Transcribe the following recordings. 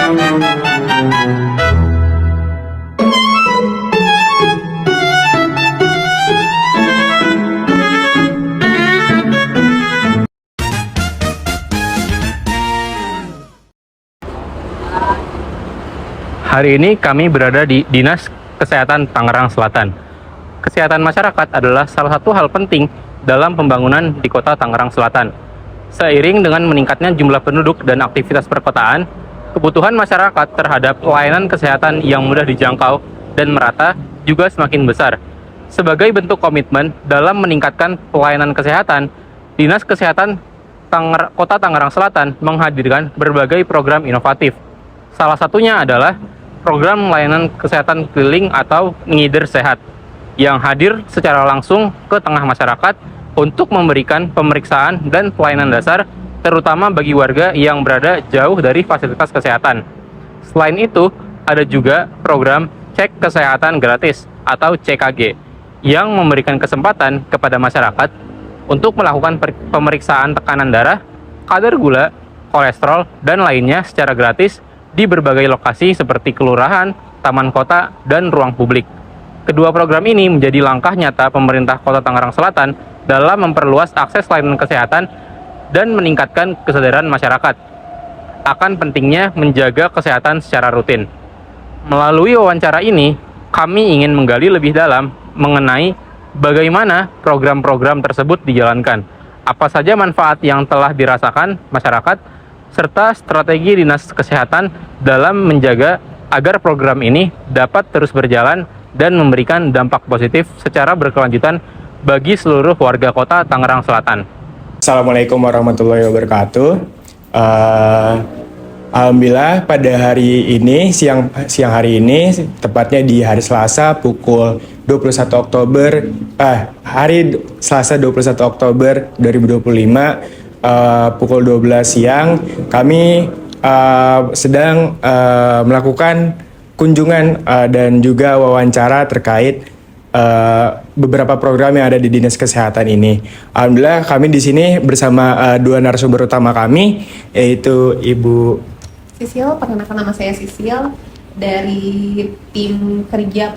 Hari ini kami berada di Dinas Kesehatan Tangerang Selatan. Kesehatan masyarakat adalah salah satu hal penting dalam pembangunan di kota Tangerang Selatan. Seiring dengan meningkatnya jumlah penduduk dan aktivitas perkotaan, kebutuhan masyarakat terhadap pelayanan kesehatan yang mudah dijangkau dan merata juga semakin besar. Sebagai bentuk komitmen dalam meningkatkan pelayanan kesehatan, Dinas Kesehatan Kota Tangerang Selatan menghadirkan berbagai program inovatif. Salah satunya adalah program layanan kesehatan keliling atau Ngider Sehat yang hadir secara langsung ke tengah masyarakat untuk memberikan pemeriksaan dan pelayanan dasar terutama bagi warga yang berada jauh dari fasilitas kesehatan. Selain itu, ada juga program Cek Kesehatan Gratis atau CKG yang memberikan kesempatan kepada masyarakat untuk melakukan pemeriksaan tekanan darah, kadar gula, kolesterol, dan lainnya secara gratis di berbagai lokasi seperti kelurahan, taman kota, dan ruang publik. Kedua program ini menjadi langkah nyata pemerintah Kota Tangerang Selatan dalam memperluas akses layanan kesehatan dan meningkatkan kesadaran masyarakat akan pentingnya menjaga kesehatan secara rutin. Melalui wawancara ini, kami ingin menggali lebih dalam mengenai bagaimana program-program tersebut dijalankan, apa saja manfaat yang telah dirasakan masyarakat, serta strategi Dinas Kesehatan dalam menjaga agar program ini dapat terus berjalan dan memberikan dampak positif secara berkelanjutan bagi seluruh warga kota Tangerang Selatan. Assalamualaikum warahmatullahi wabarakatuh. Alhamdulillah pada hari ini, siang hari ini, tepatnya di hari Selasa pukul 21 Oktober, hari Selasa 21 Oktober 2025, pukul 12 siang, kami sedang melakukan kunjungan dan juga wawancara terkait beberapa program yang ada di Dinas Kesehatan ini. Alhamdulillah kami di sini bersama dua narasumber utama kami, yaitu Ibu Sisil. Perkenalkan, nama saya Sisil dari tim kerja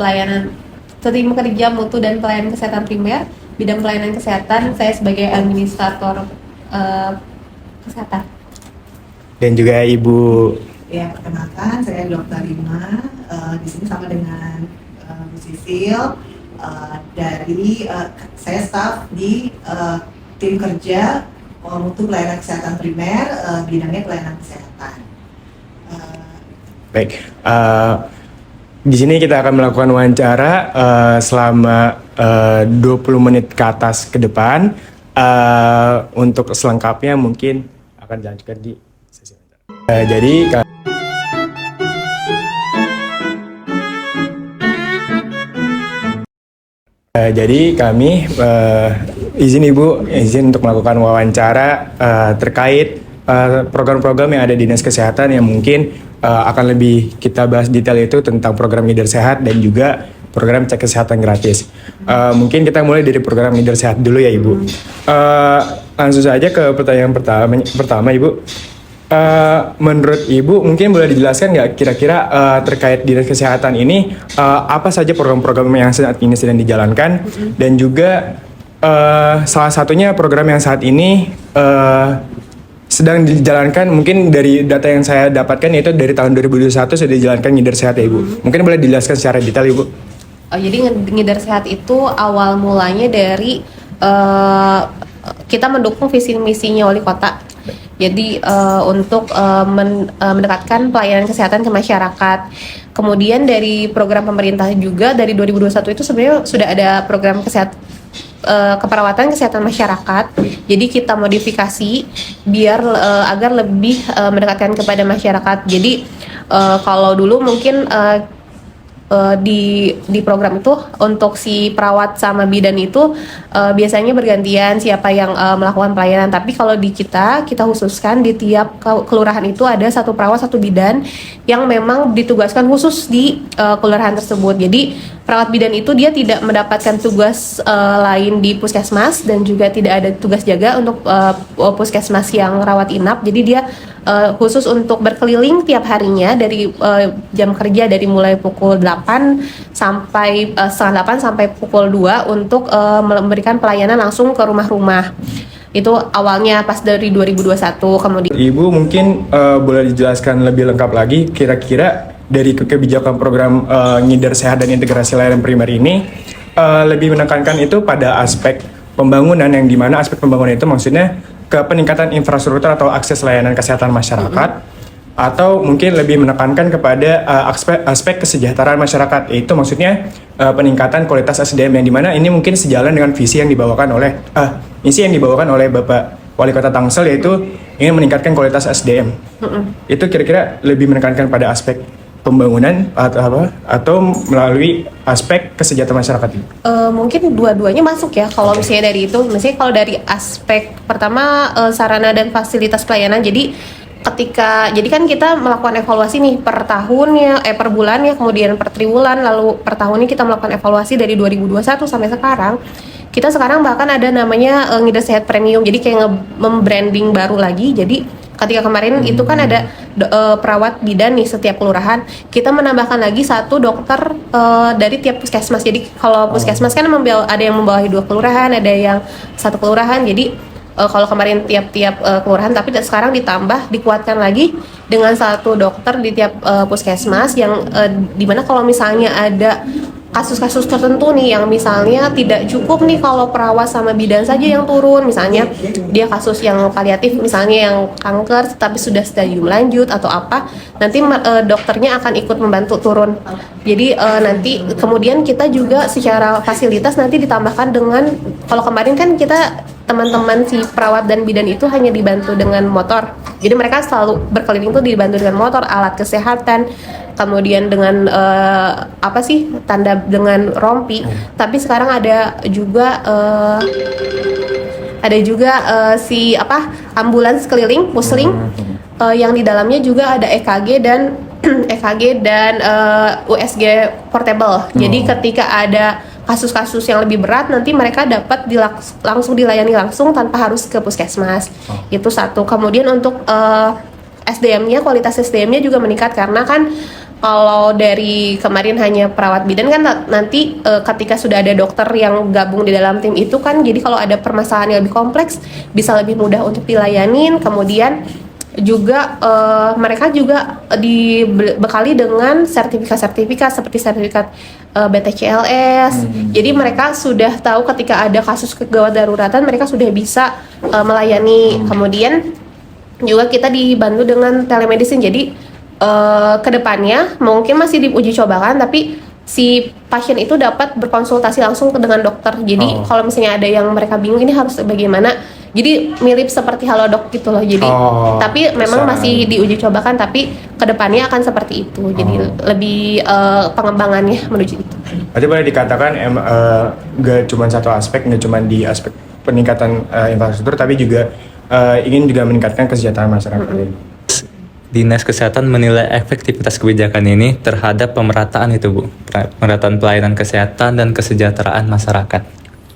mutu dan pelayanan kesehatan primer, bidang pelayanan kesehatan. Saya sebagai administrator kesehatan. Dan juga Ibu. Ya, perkenalkan, saya Dr. Rima, di sini sama dengan Bu Sisil, saya staf di tim kerja mutu pelayanan kesehatan primer, bidangnya pelayanan kesehatan. Baik, di sini kita akan melakukan wawancara selama 20 menit ke atas ke depan. Untuk selengkapnya mungkin akan dilanjutkan di sesi wawancara. Jadi kami izin untuk melakukan wawancara terkait program-program yang ada di Dinas Kesehatan yang mungkin akan lebih kita bahas detail itu tentang program Ngider Sehat dan juga program cek kesehatan gratis. Mungkin kita mulai dari program Ngider Sehat dulu ya Ibu. Langsung saja ke pertanyaan pertama Ibu. Menurut Ibu mungkin boleh dijelaskan nggak kira-kira terkait Dinas Kesehatan ini apa saja program-program yang saat ini sedang dijalankan dan juga salah satunya program yang saat ini sedang dijalankan, mungkin dari data yang saya dapatkan yaitu dari tahun 2021 sudah dijalankan Ngider Sehat ya Ibu. Mungkin boleh dijelaskan secara detail Ibu. Jadi Ngider Sehat itu awal mulanya dari kita mendukung visi misinya wali kota. Jadi untuk mendekatkan pelayanan kesehatan ke masyarakat. Kemudian dari program pemerintah juga dari 2021 itu sebenarnya sudah ada program keperawatan kesehatan masyarakat. Jadi kita modifikasi biar agar lebih mendekatkan kepada masyarakat. Jadi kalau dulu mungkin di program itu untuk si perawat sama bidan itu biasanya bergantian siapa yang melakukan pelayanan. Tapi kalau di kita khususkan di tiap kelurahan itu ada satu perawat satu bidan yang memang ditugaskan khusus di kelurahan tersebut. Jadi perawat bidan itu dia tidak mendapatkan tugas lain di puskesmas dan juga tidak ada tugas jaga untuk puskesmas yang rawat inap. Jadi dia khusus untuk berkeliling tiap harinya dari jam kerja dari mulai pukul 8 sampai setengah 8 sampai pukul 2 untuk memberikan pelayanan langsung ke rumah-rumah. Itu awalnya pas dari 2021. Kemudian Ibu mungkin boleh dijelaskan lebih lengkap lagi kira-kira dari kebijakan program Ngider Sehat dan Integrasi Layanan Primer ini lebih menekankan itu pada aspek pembangunan, yang dimana aspek pembangunan itu maksudnya ke peningkatan infrastruktur atau akses layanan kesehatan masyarakat, atau mungkin lebih menekankan kepada aspek kesejahteraan masyarakat, yaitu maksudnya peningkatan kualitas SDM, yang dimana ini mungkin sejalan dengan visi yang dibawakan oleh misi yang dibawakan oleh Bapak Wali Kota Tangsel, yaitu ingin meningkatkan kualitas SDM. Itu kira-kira lebih menekankan pada aspek pembangunan atau melalui aspek kesejahteraan masyarakat ini? Mungkin dua-duanya masuk ya. Kalau misalnya dari itu, misalnya kalau dari aspek pertama sarana dan fasilitas pelayanan. Jadi kan kita melakukan evaluasi nih per tahunnya, per bulannya, kemudian per triwulan, lalu per tahunnya kita melakukan evaluasi dari 2021 sampai sekarang. Kita sekarang bahkan ada namanya Ngider Sehat Premium. Jadi kayak membranding baru lagi. Jadi ketika kemarin itu kan ada perawat bidan nih setiap kelurahan, kita menambahkan lagi satu dokter dari tiap puskesmas. Jadi kalau puskesmas kan ada yang membawahi 2 kelurahan, ada yang 1 kelurahan. Jadi kalau kemarin tiap-tiap kelurahan, tapi sekarang dikuatkan lagi dengan 1 dokter di tiap puskesmas, yang dimana kalau misalnya ada kasus-kasus tertentu nih yang misalnya tidak cukup nih kalau perawat sama bidan saja yang turun, misalnya dia kasus yang paliatif, misalnya yang kanker tapi sudah stadium lanjut atau apa, nanti dokternya akan ikut membantu turun. Jadi nanti kemudian kita juga secara fasilitas nanti ditambahkan dengan, kalau kemarin kan kita teman-teman si perawat dan bidan itu hanya dibantu dengan motor, jadi mereka selalu berkeliling tuh dibantu dengan motor, alat kesehatan, kemudian dengan tanda dengan rompi. Tapi sekarang ada juga ambulans keliling pusling, yang di dalamnya juga ada EKG dan USG portable. Jadi ketika ada kasus-kasus yang lebih berat, nanti mereka dapat langsung dilayani langsung tanpa harus ke puskesmas. Itu satu. Kemudian untuk SDM-nya, kualitas SDM-nya juga meningkat, karena kan kalau dari kemarin hanya perawat bidan kan nanti ketika sudah ada dokter yang gabung di dalam tim itu kan, jadi kalau ada permasalahan yang lebih kompleks bisa lebih mudah untuk dilayanin. Kemudian juga mereka juga dibekali dengan sertifikat seperti sertifikat BTCLS. Jadi mereka sudah tahu ketika ada kasus kegawat daruratan mereka sudah bisa melayani. Kemudian juga kita dibantu dengan telemedicine. Jadi kedepannya mungkin masih diuji cobakan, tapi si pasien itu dapat berkonsultasi langsung dengan dokter. Jadi kalau misalnya ada yang mereka bingung ini harus bagaimana, jadi mirip seperti Halodoc gitu loh. Jadi tapi memang masih diuji cobakan, tapi kedepannya akan seperti itu. Jadi lebih pengembangannya menuju itu. Berarti boleh dikatakan gak cuma satu aspek, gak cuma di aspek peningkatan infrastruktur, tapi juga ingin juga meningkatkan kesejahteraan masyarakat. Dinas Kesehatan menilai efektivitas kebijakan ini terhadap pemerataan itu, Bu. Pemerataan pelayanan kesehatan dan kesejahteraan masyarakat.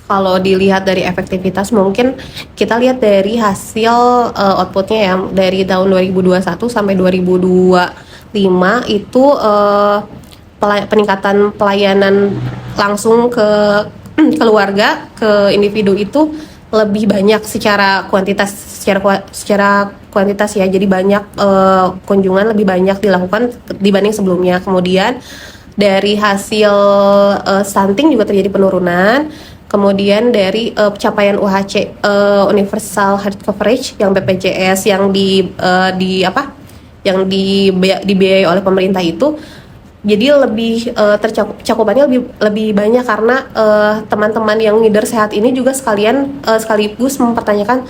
Kalau dilihat dari efektivitas, mungkin kita lihat dari hasil outputnya ya, dari tahun 2021 sampai 2025 itu peningkatan pelayanan langsung ke keluarga, ke individu itu lebih banyak secara kuantitas ya. Jadi banyak kunjungan lebih banyak dilakukan dibanding sebelumnya. Kemudian dari hasil stunting juga terjadi penurunan. Kemudian dari capaian UHC Universal Health Coverage yang BPJS yang dibiayai oleh pemerintah itu, jadi lebih cakupannya lebih banyak, karena teman-teman yang ngider sehat ini juga sekaligus mempertanyakan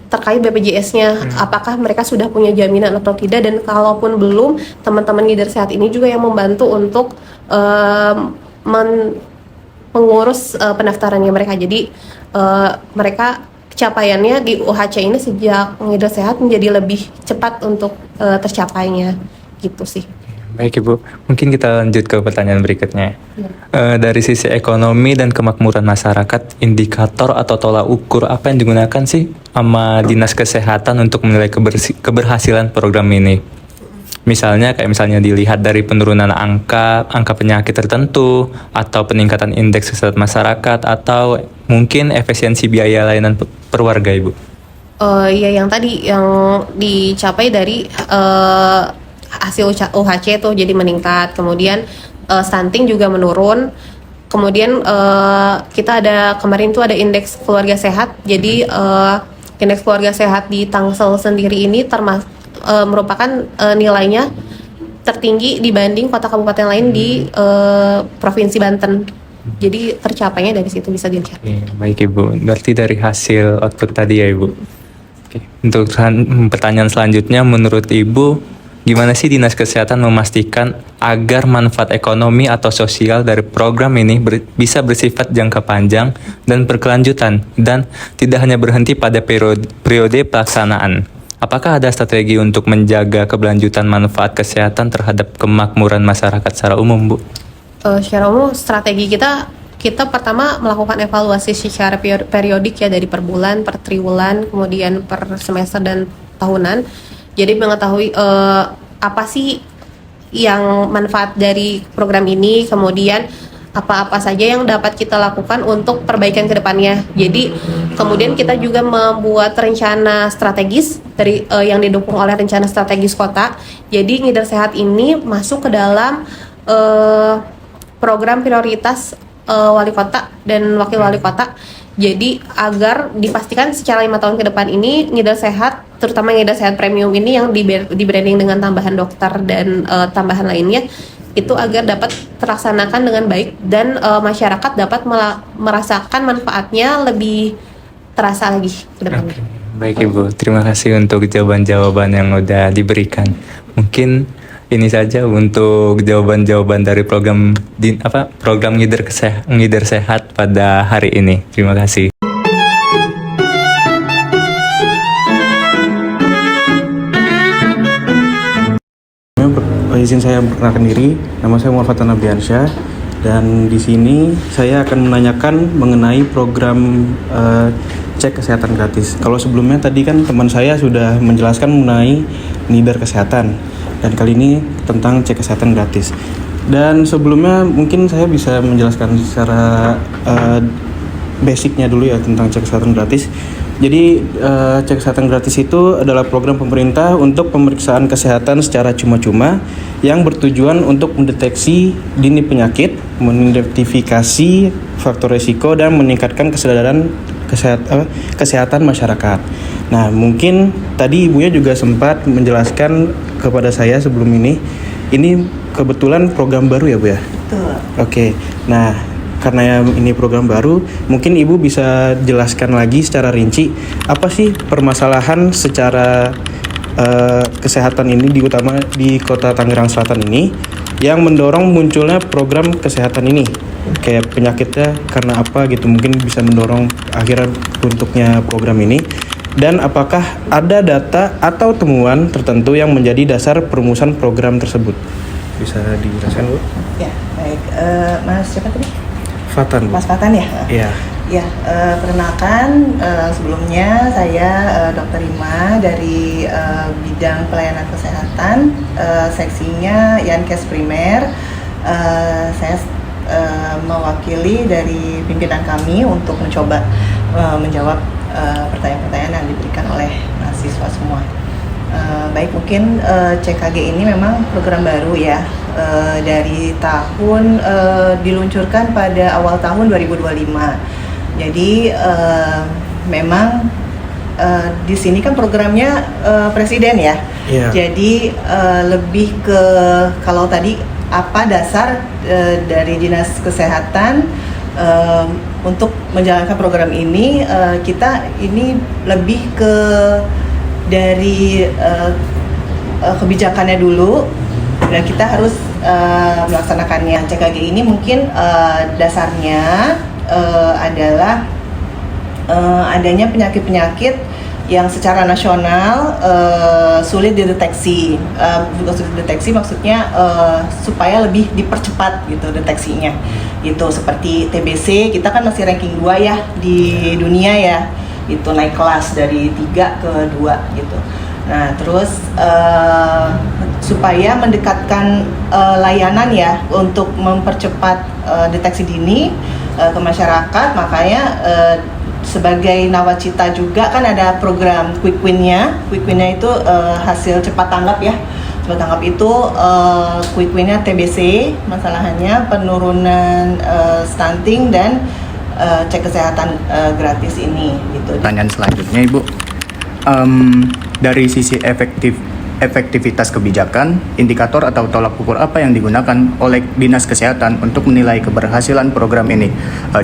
terkait BPJS-nya, apakah mereka sudah punya jaminan atau tidak, dan kalaupun belum, teman-teman ngider sehat ini juga yang membantu untuk mengurus pendaftarannya mereka. Jadi mereka capaiannya di UHC ini sejak ngider sehat menjadi lebih cepat untuk tercapainya, gitu sih. Baik Ibu, mungkin kita lanjut ke pertanyaan berikutnya. Dari sisi ekonomi dan kemakmuran masyarakat, indikator atau tolak ukur apa yang digunakan sih sama Dinas Kesehatan untuk menilai keberhasilan program ini? Misalnya dilihat dari penurunan angka penyakit tertentu, atau peningkatan indeks kesehatan masyarakat, atau mungkin efisiensi biaya layanan per warga Ibu. Ya yang tadi yang dicapai dari hasil UHC tuh jadi meningkat, kemudian stunting juga menurun, kemudian kita ada kemarin tuh ada indeks keluarga sehat, jadi indeks keluarga sehat di Tangsel sendiri ini merupakan nilainya tertinggi dibanding kota kabupaten lain di provinsi Banten. Jadi tercapainya dari situ bisa dilihat. Baik Ibu, berarti dari hasil output tadi ya Ibu. Oke. Untuk pertanyaan selanjutnya, menurut Ibu, gimana sih Dinas Kesehatan memastikan agar manfaat ekonomi atau sosial dari program ini bisa bersifat jangka panjang dan berkelanjutan, dan tidak hanya berhenti pada periode pelaksanaan? Apakah ada strategi untuk menjaga keberlanjutan manfaat kesehatan terhadap kemakmuran masyarakat secara umum, Bu? Secara umum strategi kita pertama melakukan evaluasi secara periodik ya, dari per bulan, per triwulan, kemudian per semester dan tahunan. Jadi mengetahui apa sih yang manfaat dari program ini, kemudian apa-apa saja yang dapat kita lakukan untuk perbaikan ke depannya. Jadi kemudian kita juga membuat rencana strategis dari yang didukung oleh rencana strategis kota. Jadi Ngider Sehat ini masuk ke dalam program prioritas wali kota dan wakil wali kota. Jadi agar dipastikan secara 5 tahun ke depan ini Ngider Sehat, terutama Ngider Sehat Premium ini yang di branding dengan tambahan dokter dan tambahan lainnya, itu agar dapat terlaksanakan dengan baik dan masyarakat dapat merasakan manfaatnya lebih terasa lagi ke depannya. Baik Ibu, terima kasih untuk jawaban-jawaban yang udah diberikan. Mungkin ini saja untuk jawaban-jawaban dari program Ngider Sehat pada hari ini. Terima kasih. Izin saya perkenalkan diri, nama saya Muhammad Fatan Abiansyah, dan di sini saya akan menanyakan mengenai program cek kesehatan gratis. Kalau sebelumnya tadi kan teman saya sudah menjelaskan mengenai Ngider Kesehatan, dan kali ini tentang cek kesehatan gratis. Dan sebelumnya mungkin saya bisa menjelaskan secara basicnya dulu ya tentang cek kesehatan gratis. Jadi cek kesehatan gratis itu adalah program pemerintah untuk pemeriksaan kesehatan secara cuma-cuma yang bertujuan untuk mendeteksi dini penyakit, mengidentifikasi faktor risiko, dan meningkatkan kesadaran kesehatan masyarakat. Nah, mungkin tadi ibunya juga sempat menjelaskan kepada saya sebelum ini kebetulan program baru ya Bu ya? Betul. Oke, nah karena ini program baru, mungkin ibu bisa jelaskan lagi secara rinci apa sih permasalahan secara kesehatan ini utama di Kota Tangerang Selatan ini yang mendorong munculnya program kesehatan ini, kayak penyakitnya karena apa gitu, mungkin bisa mendorong akhirnya bentuknya program ini, dan apakah ada data atau temuan tertentu yang menjadi dasar perumusan program tersebut? Bisa dijelaskan Bu? Ya, baik. Mas siapa tadi? Fatan Bu. Mas Fatan ya? Iya. Ya, perkenalkan sebelumnya saya Dr. Rima dari bidang pelayanan kesehatan, seksinya Yankes Primer. Saya mewakili dari pimpinan kami untuk mencoba menjawab pertanyaan-pertanyaan yang diberikan oleh mahasiswa semua. Baik, mungkin CKG ini memang program baru ya, dari tahun diluncurkan pada awal tahun 2025. Jadi memang di sini kan programnya presiden ya. Iya. Jadi lebih ke kalau tadi apa dasar dari Dinas Kesehatan untuk menjalankan program ini, kita ini lebih ke dari kebijakannya dulu, dan kita harus melaksanakannya. CKG ini mungkin dasarnya adalah adanya penyakit-penyakit yang secara nasional sulit dideteksi. Juga sulit dideteksi maksudnya supaya lebih dipercepat gitu deteksinya. Itu seperti TBC, kita kan masih ranking 2 ya di dunia ya. Itu naik kelas dari 3 ke 2 gitu. Nah, terus supaya mendekatkan layanan ya untuk mempercepat deteksi dini ke masyarakat, makanya sebagai nawacita juga kan ada program Quick Win-nya. Quick Win-nya itu hasil cepat tanggap ya. Cepat tanggap itu Quick Win-nya TBC, masalahannya penurunan stunting dan cek kesehatan gratis ini gitu. Pertanyaan selanjutnya Ibu, dari sisi efektivitas kebijakan, indikator atau tolak ukur apa yang digunakan oleh Dinas Kesehatan untuk menilai keberhasilan program ini?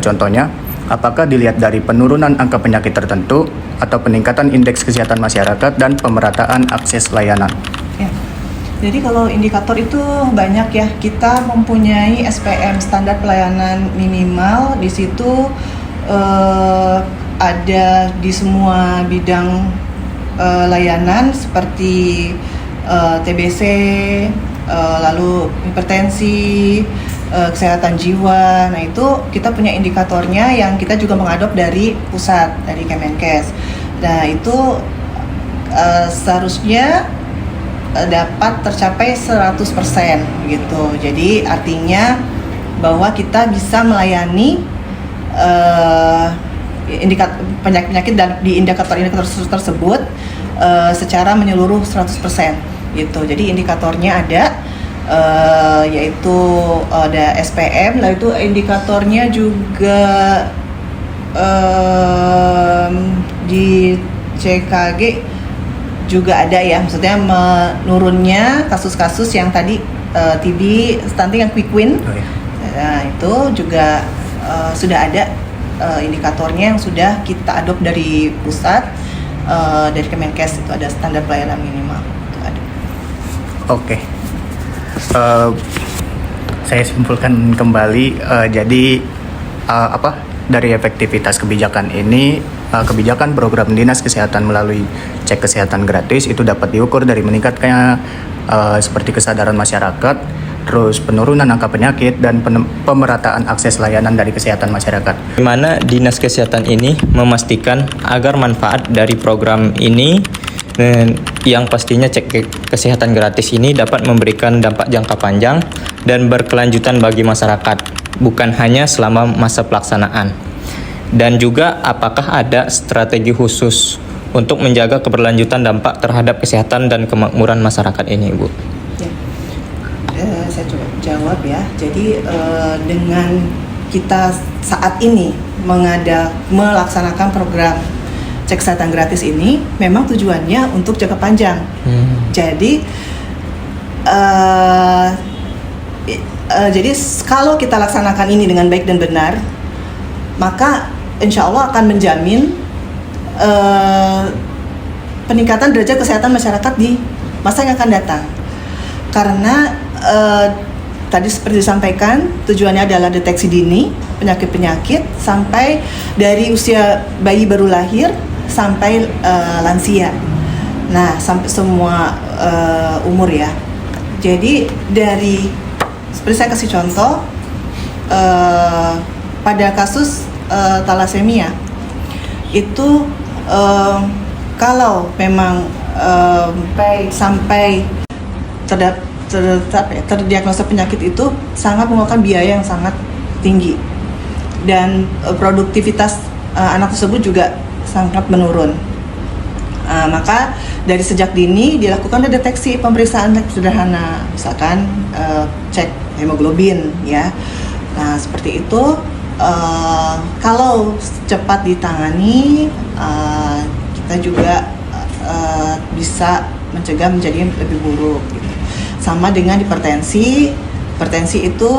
Contohnya, apakah dilihat dari penurunan angka penyakit tertentu atau peningkatan indeks kesehatan masyarakat dan pemerataan akses layanan? Ya. Jadi kalau indikator itu banyak ya, kita mempunyai SPM, standar pelayanan minimal, di situ ada di semua bidang layanan seperti TBC, lalu hipertensi, kesehatan jiwa. Nah itu kita punya indikatornya yang kita juga mengadop dari pusat, dari Kemenkes. Nah itu seharusnya dapat tercapai 100% gitu. Jadi artinya bahwa kita bisa melayani penyakit-penyakit dan di indikator-indikator tersebut secara menyeluruh 100% gitu. Jadi indikatornya ada yaitu ada SPM, lalu itu indikatornya juga di CKG juga ada ya, maksudnya menurunnya kasus-kasus yang tadi TB, stunting yang Quick Win. Oh, ya. Nah itu juga sudah ada indikatornya yang sudah kita adopt dari pusat, dari Kemenkes, itu ada standar pelayanan minimal itu ada. Oke. Saya simpulkan kembali, jadi dari efektivitas kebijakan ini, kebijakan program Dinas Kesehatan melalui cek kesehatan gratis itu dapat diukur dari meningkatnya seperti kesadaran masyarakat, terus penurunan angka penyakit dan pemerataan akses layanan dari kesehatan masyarakat. Di mana Dinas Kesehatan ini memastikan agar manfaat dari program ini yang pastinya cek kesehatan gratis ini dapat memberikan dampak jangka panjang dan berkelanjutan bagi masyarakat, bukan hanya selama masa pelaksanaan. Dan juga apakah ada strategi khusus untuk menjaga keberlanjutan dampak terhadap kesehatan dan kemakmuran masyarakat ini, Bu? Ya. Saya coba jawab ya. Jadi dengan kita saat ini melaksanakan program cek kesehatan gratis ini, memang tujuannya untuk jangka panjang. Jadi kalau kita laksanakan ini dengan baik dan benar, maka insya Allah akan menjamin peningkatan derajat kesehatan masyarakat di masa yang akan datang. Karena tadi seperti disampaikan, tujuannya adalah deteksi dini penyakit-penyakit sampai dari usia bayi baru lahir sampai lansia. Nah, sampai semua umur ya. Jadi dari seperti saya kasih contoh pada kasus thalassemia itu kalau memang sampai terdiagnosa penyakit itu sangat memakan biaya yang sangat tinggi dan produktivitas anak tersebut juga sangat menurun. Maka dari sejak dini dilakukan deteksi pemeriksaan sederhana, misalkan cek hemoglobin ya. Nah seperti itu, kalau cepat ditangani kita juga bisa mencegah menjadi lebih buruk gitu. Sama dengan hipertensi itu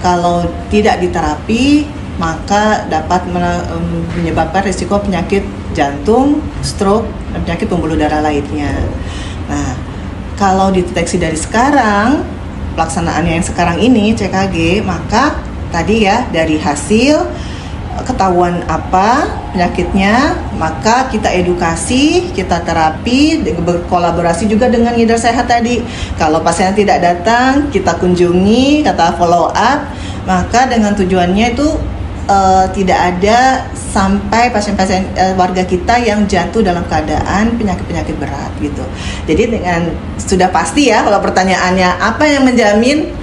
kalau tidak diterapi maka dapat menyebabkan risiko penyakit jantung, stroke, dan penyakit pembuluh darah lainnya. Nah, kalau dideteksi dari sekarang, pelaksanaannya yang sekarang ini CKG, maka tadi ya dari hasil ketahuan apa penyakitnya, maka kita edukasi, kita terapi, berkolaborasi juga dengan ngidar sehat tadi. Kalau pasien tidak datang, kita kunjungi, kita follow up, maka dengan tujuannya itu tidak ada sampai pasien-pasien warga kita yang jatuh dalam keadaan penyakit-penyakit berat gitu. Jadi dengan sudah pasti ya, kalau pertanyaannya apa yang menjamin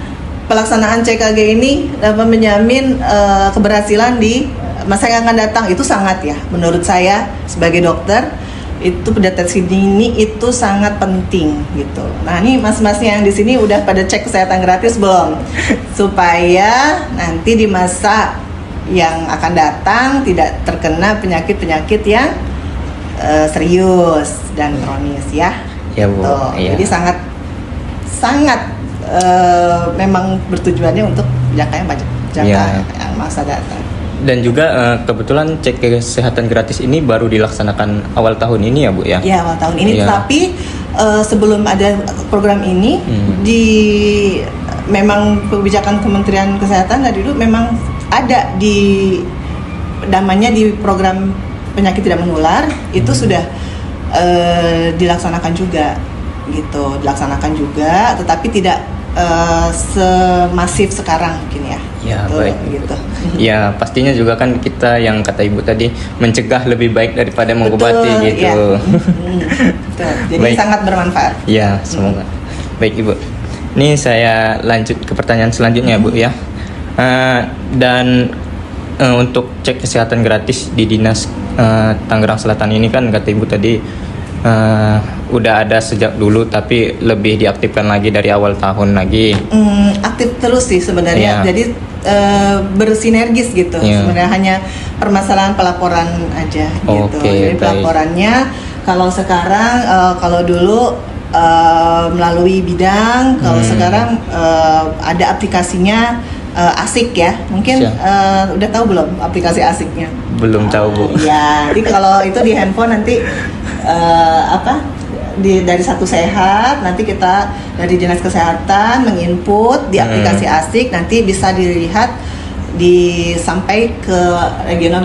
pelaksanaan CKG ini dapat menjamin keberhasilan di masa yang akan datang, itu sangat ya, menurut saya sebagai dokter itu deteksi dini itu sangat penting gitu. Nah ini mas-masnya yang di sini udah pada cek kesehatan gratis belum? Supaya nanti di masa yang akan datang tidak terkena penyakit-penyakit yang serius dan kronis ya. Ya Bu. Iya. Jadi sangat memang bertujuannya untuk jangka yang masa datang. Dan juga kebetulan cek kesehatan gratis ini baru dilaksanakan awal tahun ini ya Bu ya? Ya awal tahun ini, Iya. tapi sebelum ada program ini memang kebijakan Kementerian Kesehatan dari dulu memang ada di namanya di program penyakit tidak menular itu sudah dilaksanakan juga gitu, tetapi tidak semasif sekarang mungkin ya. Ya, gitu, baik. gitu. Ya pastinya juga kan kita yang kata Ibu tadi mencegah lebih baik daripada mengobati Betul, gitu. ya. Betul. Jadi Baik. sangat bermanfaat. Ya semoga. Baik Ibu. Ini saya lanjut ke pertanyaan selanjutnya Bu ya. Dan untuk cek kesehatan gratis di Dinas Tangerang Selatan ini kan kata Ibu tadi udah ada sejak dulu tapi lebih diaktifkan lagi dari awal tahun lagi. Aktif terus sih sebenarnya. Iya. Jadi bersinergis gitu. Iya. Sebenarnya hanya permasalahan pelaporan aja gitu. Oke, Jadi baik. pelaporannya kalau sekarang kalau dulu melalui bidang, kalau sekarang ada aplikasinya Asik ya. Mungkin Siap. udah tahu belum aplikasi Asiknya? Belum tahu Bu. Ya, jadi kalau itu di handphone nanti dari Satu Sehat nanti kita dari Dinas Kesehatan menginput di aplikasi Asik, nanti bisa dilihat sampai ke regional